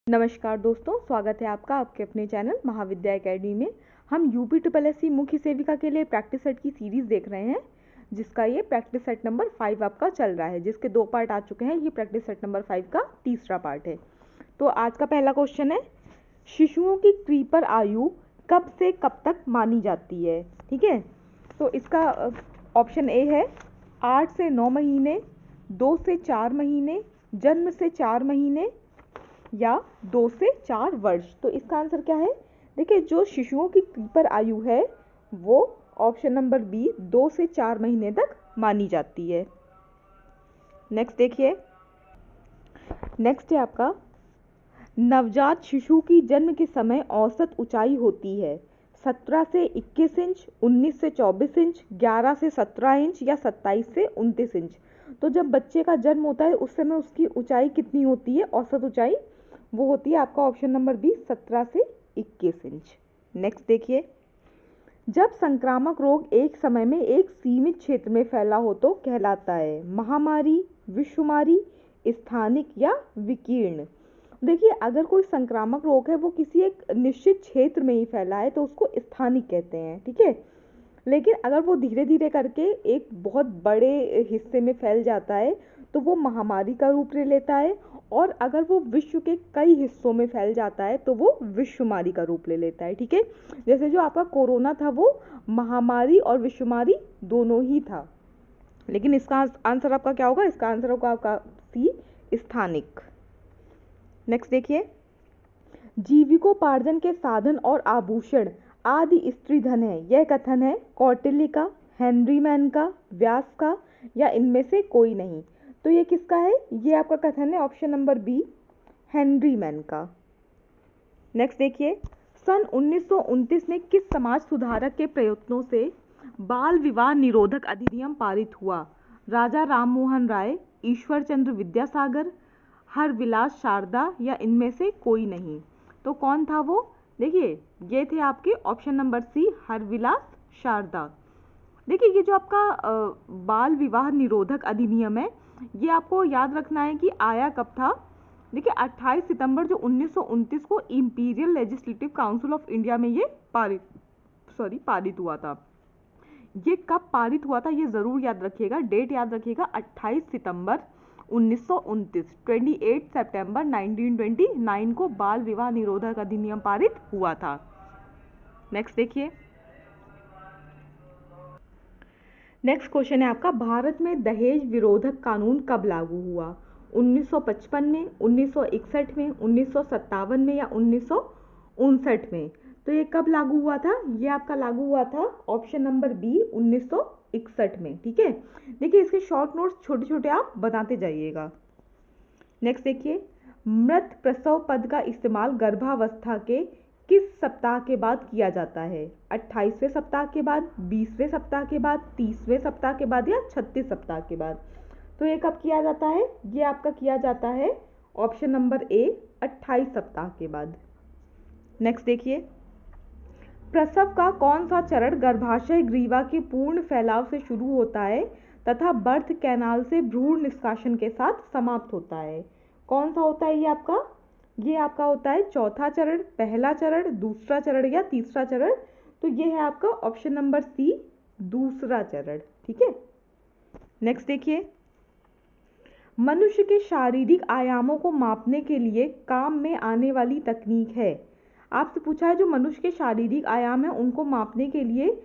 नमस्कार दोस्तों, स्वागत है आपका आपके अपने चैनल महाविद्या एकेडमी में। हम यूपी ट्रिपल एससी मुख्य सेविका के लिए प्रैक्टिस सेट की सीरीज़ देख रहे हैं, जिसका ये प्रैक्टिस सेट नंबर 5 आपका चल रहा है, जिसके 2 पार्ट आ चुके हैं। ये प्रैक्टिस सेट नंबर 5 का तीसरा पार्ट है। तो आज का पहला क्वेश्चन है, शिशुओं की क्रीपर आयु कब से कब तक मानी जाती है। ठीक है, तो इसका ऑप्शन ए है 8 से 9 महीने, 2 से 4 महीने, जन्म से 4 महीने या 2 से 4 वर्ष। तो इसका आंसर क्या है? देखिए, जो शिशुओं की क्रीपर आयु है वो ऑप्शन नंबर बी 2 से 4 महीने तक मानी जाती है। नेक्स्ट देखिए, नेक्स्ट है आपका, नवजात शिशु की जन्म के समय औसत ऊंचाई होती है 17 से 21 इंच, 19 से 24 इंच, 11 से 17 इंच या 27 से 29 इंच। तो जब बच्चे का जन्म होता है उस समय उसकी ऊंचाई कितनी होती है? औसत ऊंचाई वो होती है आपका ऑप्शन नंबर बी 17 से 21 इंच। नेक्स्ट देखिए, जब संक्रामक रोग एक समय में एक सीमित क्षेत्र में फैला हो तो कहलाता है महामारी, विश्वमारी, स्थानिक या विकीर्ण। देखिए, अगर कोई संक्रामक रोग है वो किसी एक निश्चित क्षेत्र में ही फैला है तो उसको स्थानिक कहते हैं। ठीक है, लेकिन अगर वो धीरे धीरे करके एक बहुत बड़े हिस्से में फैल जाता है तो वो महामारी का रूप ले लेता है, और अगर वो विश्व के कई हिस्सों में फैल जाता है तो वो विश्वमारी का रूप ले लेता है। ठीक है, जैसे जो आपका कोरोना था वो महामारी और विश्वमारी दोनों ही था। लेकिन इसका आंसर आपका क्या होगा? इसका आंसर होगा आपका सी, स्थानिक। नेक्स्ट देखिए, जीविकोपार्जन के साधन और आभूषण आदि स्त्री धन है, यह कथन है कौटिल्य का, हेनरी मैन का, व्यास का या इनमें से कोई नहीं। तो ये किसका है? ये आपका कथन है option number B, Henry Maine का। नेक्स्ट देखिए, सन 1929 में किस समाज सुधारक के प्रयत्नों से बाल विवाह निरोधक अधिनियम पारित हुआ? राजा राम मोहन राय, ईश्वर चंद्र विद्यासागर, हरविलास शारदा या इनमें से कोई नहीं। तो कौन था वो? देखिए, ये थे आपके option number C, Harbilas Sarda. देखिए, ये जो आपका बाल विवाह निरोधक अधिनियम है, ये आपको याद रखना है कि आया कब था। देखिए, 28 सितंबर जो 1929 को imperial legislative council of India में ये पारित हुआ था। ये कब पारित हुआ था ये जरूर याद रखिएगा, डेट याद रखिएगा, 28 सितंबर 1929, 28 सितंबर 1929 को बाल विवाह निरोधक अधिनियम पारित हुआ था। नेक्स्ट देखिए, नेक्स्ट क्वेश्चन है आपका, भारत में दहेज विरोधक कानून कब लागू हुआ? 1955 में, 1961 में, 1957 में या 1959 में? तो ये कब लागू हुआ था? ये आपका लागू हुआ था ऑप्शन नंबर बी, 1961 में। ठीक है, देखिए इसके शॉर्ट नोट्स छोटे छोटे आप बताते जाइएगा। नेक्स्ट देखिए, मृत प्रसव पद का इस्तेमाल गर्भावस्था के किस सप्ताह के बाद किया जाता है? 28वें सप्ताह के बाद, 20वें सप्ताह के बाद, 30वें सप्ताह के बाद या 36 सप्ताह के बाद? तो ये कब किया जाता है? ये आपका किया जाता है ऑप्शन नंबर ए, 28 सप्ताह के बाद। नेक्स्ट देखिए, प्रसव का कौन सा चरण गर्भाशय ग्रीवा के पूर्ण फैलाव से शुरू होता है तथा बर्थ कैनाल से भ्रूण निष्कासन के साथ समाप्त होता है? कौन सा होता है ये आपका? ये आपका होता है चौथा चरण, पहला चरण, दूसरा चरण या तीसरा चरण। तो ये है आपका ऑप्शन नंबर सी, दूसरा चरण। ठीक है, नेक्स्ट देखिए, मनुष्य के शारीरिक आयामों को मापने के लिए काम में आने वाली तकनीक है। आपसे पूछा है जो मनुष्य के शारीरिक आयाम है उनको मापने के लिए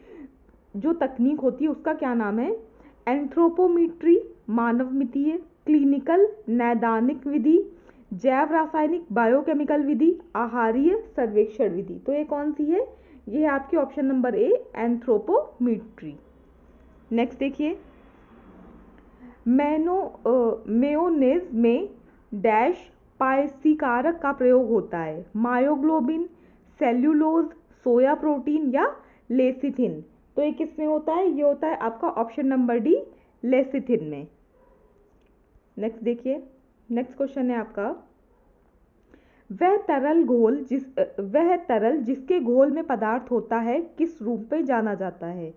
जो तकनीक होती है उसका क्या नाम है? एंथ्रोपोमीट्री, मानवमितीय, क्लिनिकल नैदानिक विधि, जैव रासायनिक बायोकेमिकल विधि, आहारीय सर्वेक्षण विधि। तो ये कौन सी है? ये है आपकी ऑप्शन नंबर ए, एंथ्रोपोमीट्री। नेक्स्ट देखिए, मेयोनेज में डैश पायसीकारक का प्रयोग होता है? मायोग्लोबिन, सेल्यूलोज, सोया प्रोटीन या लेसिथिन? तो ये किस में होता है? ये होता है आपका ऑप्शन नंबर डी, लेसिथिन में। नेक्स्ट देखिए, नेक्स्ट क्वेश्चन है आपका, वह तरल जिसके घोल में पदार्थ होता है किस रूप में जाना जाता है?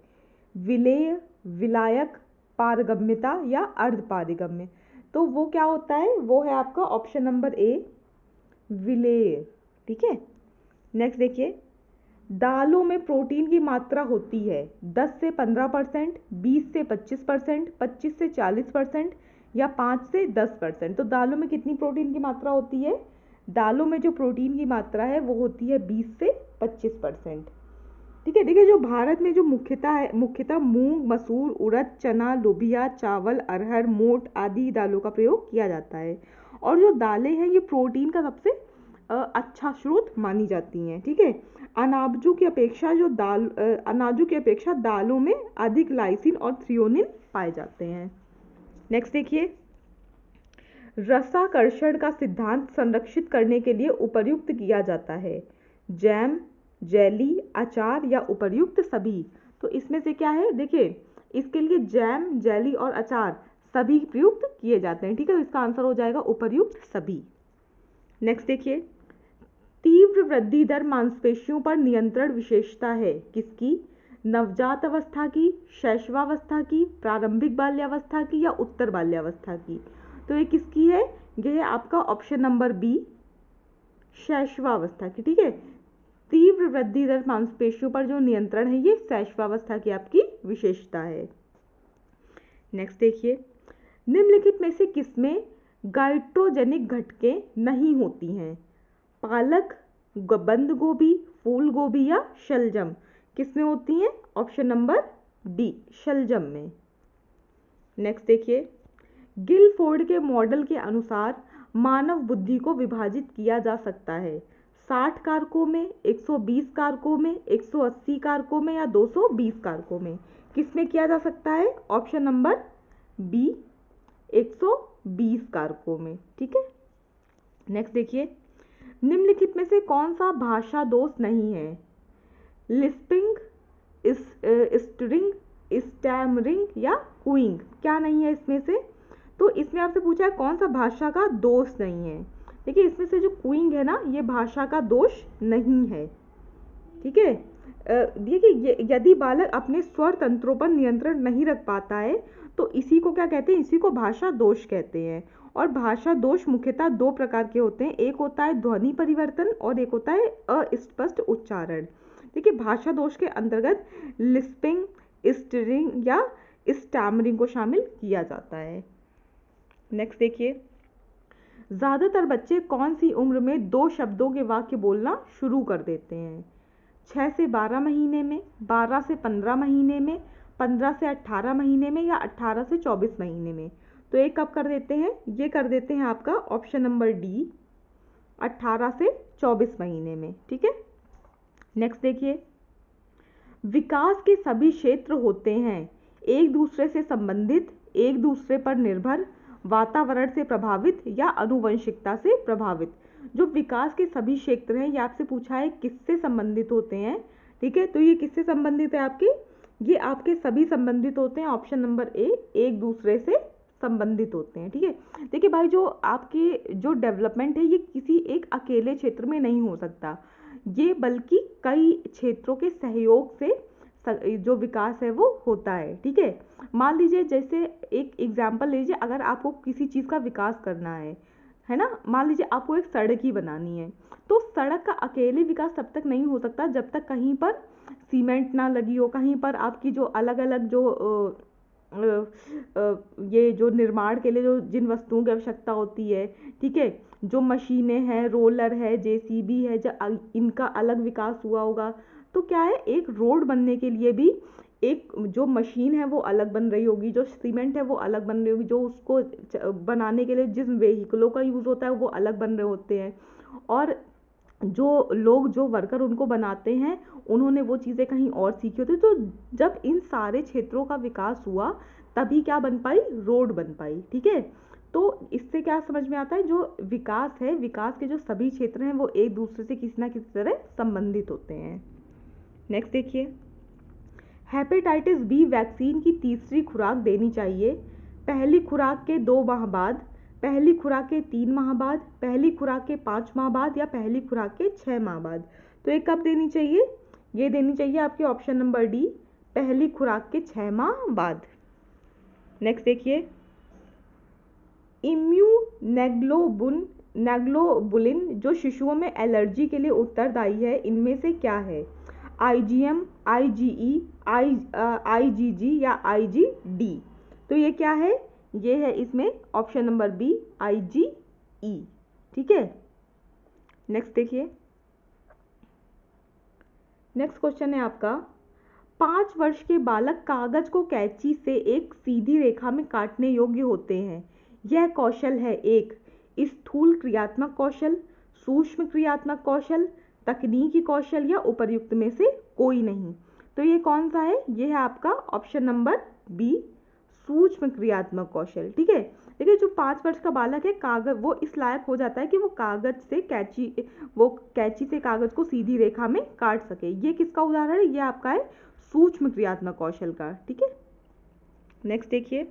विलेय, विलायक, पारगम्यता या अर्धपारगम्य? तो वो क्या होता है? वो है आपका ऑप्शन नंबर ए, विलेय, ठीक है। नेक्स्ट देखिए, दालों में प्रोटीन की मात्रा होती है 10 से 15%, 20 से 25%, 25 से 40% या 5 से 10%। तो दालों में कितनी प्रोटीन की मात्रा होती है? दालों में जो प्रोटीन की मात्रा है वो होती है 20 से 25%, ठीक है। देखिए, जो भारत में जो मुख्यतः मूंग, मसूर, उड़द, चना, लोबिया, चावल, अरहर, मोठ आदि दालों का प्रयोग किया जाता है। और जो दालें हैं ये प्रोटीन का सबसे अच्छा स्रोत मानी जाती हैं, ठीक है। अनाजों की अपेक्षा दालों में अधिक लाइसिन और थ्रियोनिन पाए जाते हैं। नेक्स्ट देखिए, रसाकर्षण का सिद्धांत संरक्षित करने के लिए उपर्युक्त किया जाता है। जैम, जेली, अचार या उपर्युक्त सभी। तो इसमें से क्या है? देखिए, इसके लिए जैम, जेली और अचार सभी प्रयुक्त किए जाते हैं, ठीक है। तो इसका आंसर हो जाएगा उपर्युक्त सभी। नेक्स्ट देखिए, तीव्र वृद्धि दर मांसपेशियों पर नियंत्रण विशेषता है किसकी? नवजात अवस्था की, शैशवावस्था की, प्रारंभिक बाल्यावस्था की या उत्तर बाल्यावस्था की। तो ये किसकी है? ये है आपका ऑप्शन नंबर बी, शैशवावस्था की, ठीक है। तीव्र वृद्धि दर मांसपेशियों पर जो नियंत्रण है ये शैशवावस्था की आपकी विशेषता है। नेक्स्ट देखिए, निम्नलिखित में से किसमें गाइट्रोजेनिक घटकें नहीं होती हैं? पालक, बंद गोभी, फूल गोभी या शलजम। किसमें होती हैं? ऑप्शन नंबर डी, शलजम में। नेक्स्ट देखिए, गिलफोर्ड के मॉडल के अनुसार मानव बुद्धि को विभाजित किया जा सकता है 60 कारकों में, 120 कारकों में, 180 कारकों में या 220 कारकों में। किसमें किया जा सकता है? ऑप्शन नंबर बी, 120 कारकों में, ठीक है। नेक्स्ट देखिए, निम्नलिखित में से कौन सा भाषा दोष नहीं है? लिस्पिंग, स्टरिंग, स्टैमरिंग या कुइंग। क्या नहीं है इसमें से? तो इसमें आपसे पूछा है कौन सा भाषा का दोष नहीं है। देखिए, इसमें से जो कुइंग है ना, ये भाषा का दोष नहीं है, ठीक है। देखिए, यदि बालक अपने स्वर तंत्रों पर नियंत्रण नहीं रख पाता है तो इसी को क्या कहते हैं? इसी को भाषा दोष कहते हैं। और भाषा दोष मुख्यतः दो प्रकार के होते हैं, एक होता है ध्वनि परिवर्तन और एक होता है अस्पष्ट उच्चारण। देखिए, भाषा दोष के अंतर्गत लिस्पिंग, स्टरिंग या स्टैमरिंग को शामिल किया जाता है। नेक्स्ट देखिए, ज़्यादातर बच्चे कौन सी उम्र में 2 शब्दों के वाक्य बोलना शुरू कर देते हैं? 6 से 12 महीने में, 12 से 15 महीने में, 15 से 18 महीने में या 18 से 24 महीने में। तो ये कब कर देते हैं? ये कर देते हैं आपका ऑप्शन नंबर डी, 18 से 24 महीने में, ठीक है। नेक्स्ट देखिए, विकास के सभी क्षेत्र होते हैं एक दूसरे से संबंधित, एक दूसरे पर निर्भर, वातावरण से प्रभावित या आनुवंशिकता से प्रभावित। जो विकास के सभी क्षेत्र हैं, ये आपसे पूछा है किससे संबंधित होते हैं, ठीक है। तो ये किससे संबंधित है आपके? ये आपके सभी संबंधित होते हैं, ऑप्शन नंबर ए, एक दूसरे से संबंधित होते हैं, ठीक है। देखिए भाई, जो आपके जो डेवलपमेंट है ये किसी एक अकेले क्षेत्र में नहीं हो सकता, ये बल्कि कई क्षेत्रों के सहयोग से जो विकास है वो होता है, ठीक है। मान लीजिए, जैसे एक एग्जाम्पल लीजिए, अगर आपको किसी चीज़ का विकास करना है ना, मान लीजिए आपको एक सड़क ही बनानी है, तो सड़क का अकेले विकास तब तक नहीं हो सकता जब तक कहीं पर सीमेंट ना लगी हो, कहीं पर आपकी जो अलग अलग जो ये जो निर्माण के लिए जो जिन वस्तुओं की आवश्यकता होती है, ठीक है, जो मशीनें हैं, रोलर है, जेसीबी है, जब इनका अलग विकास हुआ होगा तो क्या है, एक रोड बनने के लिए भी एक जो मशीन है वो अलग बन रही होगी, जो सीमेंट है वो अलग बन रही होगी, जो उसको बनाने के लिए जिस व्हीकलों का यूज़ होता है वो अलग बन रहे होते हैं, और जो लोग, जो वर्कर उनको बनाते हैं, उन्होंने वो चीज़ें कहीं और सीखी होती। तो जब इन सारे क्षेत्रों का विकास हुआ तभी क्या बन पाई? रोड बन पाई, ठीक है। तो इससे क्या समझ में आता है? जो विकास है, विकास के जो सभी क्षेत्र हैं वो एक दूसरे से किसी ना किसी तरह संबंधित होते हैं। नेक्स्ट देखिए, हेपेटाइटिस बी वैक्सीन की तीसरी खुराक देनी चाहिए पहली खुराक के 2 माह बाद, पहली खुराक के 3 माह बाद, पहली खुराक के 5 माह बाद या पहली खुराक के 6 माह बाद। तो ये कब देनी चाहिए? ये देनी चाहिए आपके ऑप्शन नंबर डी, पहली खुराक के 6 माह बाद। नेक्स्ट देखिए, इम्यूनोग्लोबुलिन नेग्लोबुलिन जो शिशुओं में एलर्जी के लिए उत्तरदायी है, इनमें से क्या है? IgM, IgE, IgG या IgD? तो ये क्या है? ये है इसमें ऑप्शन नंबर बी, IgE। ठीक है, नेक्स्ट देखिए। नेक्स्ट क्वेश्चन है आपका, 5 वर्ष के बालक कागज को कैंची से एक सीधी रेखा में काटने योग्य होते हैं। यह कौशल है: 1 स्थूल क्रियात्मक कौशल, सूक्ष्म क्रियात्मक कौशल, तकनीकी कौशल या उपर्युक्त में से कोई नहीं। तो ये कौन सा है? ये है आपका ऑप्शन नंबर बी, सूक्ष्म क्रियात्मक कौशल। ठीक है, देखिए जो 5 वर्ष का बालक है, कागज वो इस लायक हो जाता है कि वो कैंची से कागज को सीधी रेखा में काट सके। ये किसका उदाहरण है? ये आपका है सूक्ष्म क्रियात्मक कौशल का। ठीक है, नेक्स्ट देखिए।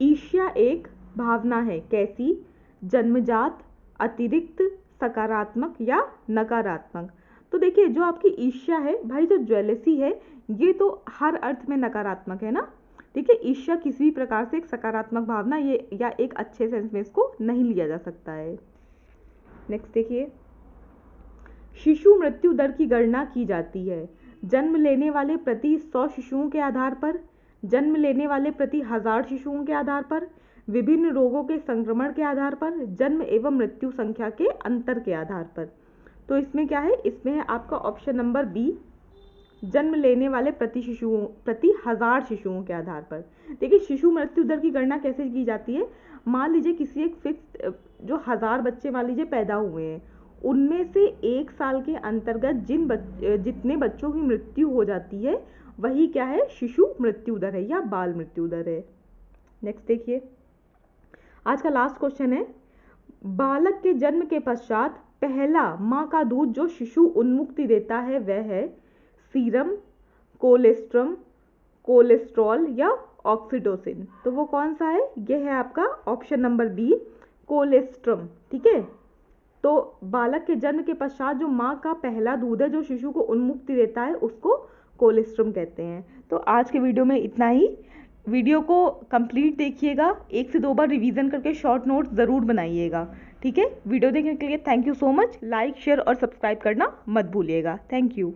ईर्ष्या एक भावना है, कैसी? जन्मजात, अतिरिक्त, सकारात्मक या नकारात्मक? तो देखिए जो आपकी ईर्ष्या है भाई, जो ज्वेलसी है, ये तो हर अर्थ में नकारात्मक है ना। ठीक है, ईर्ष्या किसी भी प्रकार से एक सकारात्मक भावना ये या एक अच्छे सेंस में इसको नहीं लिया जा सकता है। नेक्स्ट देखिए। शिशु मृत्यु दर की गणना की जाती है जन्म लेने वाले प्रति 100 शिशुओं के आधार पर, जन्म लेने वाले प्रति 1000 शिशुओं के आधार पर, विभिन्न रोगों के संक्रमण के आधार पर, जन्म एवं मृत्यु संख्या के अंतर के आधार पर। तो इसमें क्या है? इसमें है आपका ऑप्शन नंबर बी, जन्म लेने वाले प्रति 1000 शिशुओं के आधार पर। देखिए शिशु मृत्यु दर की गणना कैसे की जाती है? मान लीजिए किसी एक फिक्स जो 1000 बच्चे मान लीजिए पैदा हुए हैं, उनमें से 1 साल के अंतर्गत जितने बच्चों की मृत्यु हो जाती है, वही क्या है? शिशु मृत्यु दर है या बाल मृत्यु दर है। नेक्स्ट देखिए, आज का लास्ट क्वेश्चन है, बालक के जन्म के पश्चात पहला माँ का दूध जो शिशु उन्मुक्ति देता है वह है सीरम, कोलेस्ट्रॉल या ऑक्सीटोसिन? तो वो कौन सा है? यह है आपका ऑप्शन नंबर बी, कोलेस्ट्रम। ठीक है, तो बालक के जन्म के पश्चात जो माँ का पहला दूध है जो शिशु को उन्मुक्ति देता है, उसको कोलेस्ट्रम कहते हैं। तो आज के वीडियो में इतना ही। वीडियो को कंप्लीट देखिएगा, 1 से 2 बार रिवीजन करके शॉर्ट नोट्स ज़रूर बनाइएगा। ठीक है, वीडियो देखने के लिए thank you so much. Like, share और सब्सक्राइब करना मत भूलिएगा। Thank you.